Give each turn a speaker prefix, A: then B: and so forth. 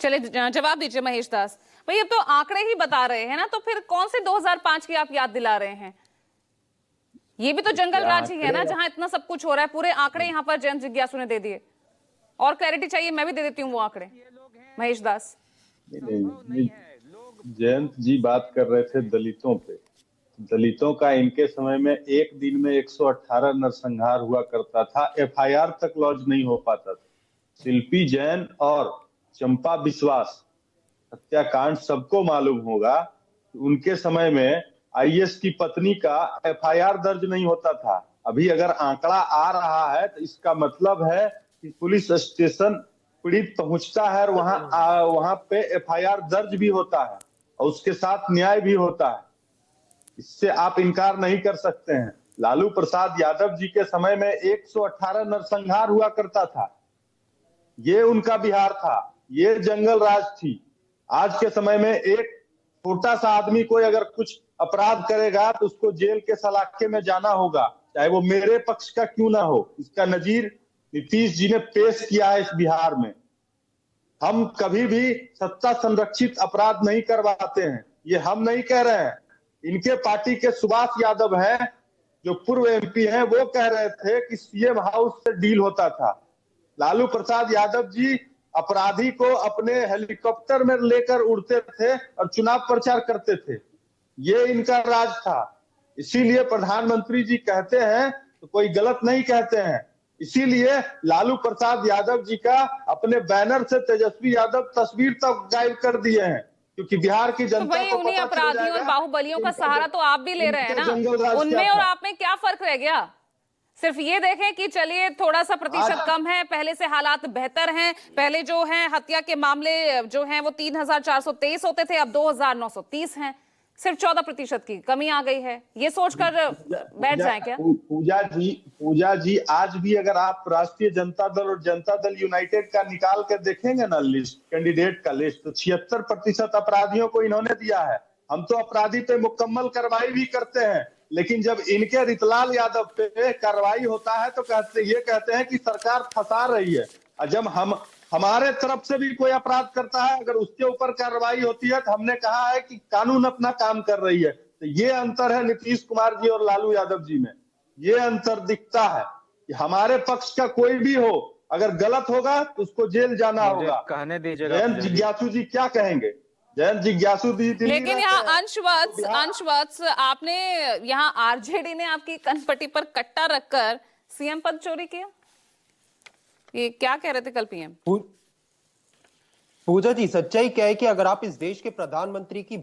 A: चलिए जवाब दीजिए महेश दास भाई। अब तो आंकड़े ही बता रहे हैं ना, तो फिर कौन से 2005 की आप याद दिला रहे हैं? ये भी तो जंगल राज ही है ना, जहां इतना सब कुछ हो रहा है। पूरे आंकड़े यहाँ पर जयंत जिज्ञासु ने दे दिए। और क्लैरिटी चाहिए, मैं भी दे देती हूँ वो आंकड़े। महेश दास,
B: जयंत जी बात कर रहे थे दलितों पे। दलितों का इनके समय में एक दिन में 118 नरसंहार हुआ करता था, एफआईआर तक लॉन्च नहीं हो पाता था। शिल्पी जैन और चंपा विश्वास हत्याकांड सबको मालूम होगा। उनके समय में आईएएस की पत्नी का एफआईआर दर्ज नहीं होता था। अभी अगर आंकड़ा आ रहा है तो इसका मतलब है कि पुलिस स्टेशन पीड़ित पहुंचता है और वहां पे एफआईआर दर्ज भी होता है और उसके साथ न्याय भी होता है। इससे आप इनकार नहीं कर सकते हैं। लालू प्रसाद यादव जी के समय में 118 नरसंहार हुआ करता था। ये उनका बिहार था, ये जंगल राज थी। आज के समय में एक छोटा सा आदमी कोई अगर कुछ अपराध करेगा तो उसको जेल के सलाखे में जाना होगा, चाहे वो मेरे पक्ष का क्यों ना हो। इसका नजीर नीतीश जी ने पेश किया है इस बिहार में। हम कभी भी सत्ता संरक्षित अपराध नहीं करवाते हैं, ये हम नहीं कह रहे हैं। इनके पार्टी के सुभाष यादव हैं जो पूर्व एमपी हैं, वो कह रहे थे कि सीएम हाउस से डील होता था। लालू प्रसाद यादव जी अपराधी को अपने हेलीकॉप्टर में लेकर उड़ते थे और चुनाव प्रचार करते थे। ये इनका राज था। इसीलिए प्रधानमंत्री जी कहते हैं तो कोई गलत नहीं कहते हैं। इसीलिए लालू प्रसाद यादव जी का अपने बैनर से तेजस्वी यादव तस्वीर तक गायब कर दिए हैं, क्योंकि बिहार की
A: तो
B: जनता
A: भाई
B: को
A: उन्हीं
B: पता चल
A: अपराधियों और
B: जाएगा
A: बाहुबलियों का सहारा तो आप भी ले रहे हैं ना। उनमें और आप में क्या फर्क रह गया? सिर्फ ये देखें कि चलिए थोड़ा सा प्रतिशत कम है, पहले से हालात बेहतर हैं। पहले जो है हत्या के मामले जो हैं वो 3423 होते थे, अब 2930 हैं। सिर्फ 14% की कमी आ गई है। ये सोचकर बैठ जाए क्या?
B: पूजा जी आज भी अगर आप राष्ट्रीय जनता दल और जनता दल यूनाइटेड का निकाल कर देखेंगे ना लिस्ट, कैंडिडेट का लिस्ट, तो 76% अपराधियों को इन्होंने दिया है। हम तो अपराधी पे मुकम्मल कार्रवाई भी करते हैं, लेकिन जब इनके रितलाल यादव पे कार्रवाई होता है तो कहते हैं कि सरकार फंसा रही है। और जब हमारे तरफ से भी कोई अपराध करता है, अगर उसके ऊपर कार्रवाई होती है तो हमने कहा है कि कानून अपना काम कर रही है। तो ये अंतर है नीतीश कुमार जी और लालू यादव जी में। ये अंतर दिखता है कि हमारे पक्ष का कोई भी हो, अगर गलत होगा तो उसको जेल जाना होगा।
C: कहने दीजिएगा।
B: जयंत जिज्ञासु जी क्या कहेंगे? जयंत जिज्ञासु दिल्ली
A: लेकिन यहाँ अंशवत्स आपने यहाँ आरजेडी ने आपकी कनपट्टी पर कट्टा रखकर सीएम पद चोरी किया। ये क्या कह रहे थे कल पीएम?
D: पूजा जी, सच्चाई क्या है कि अगर आप इस देश के प्रधानमंत्री की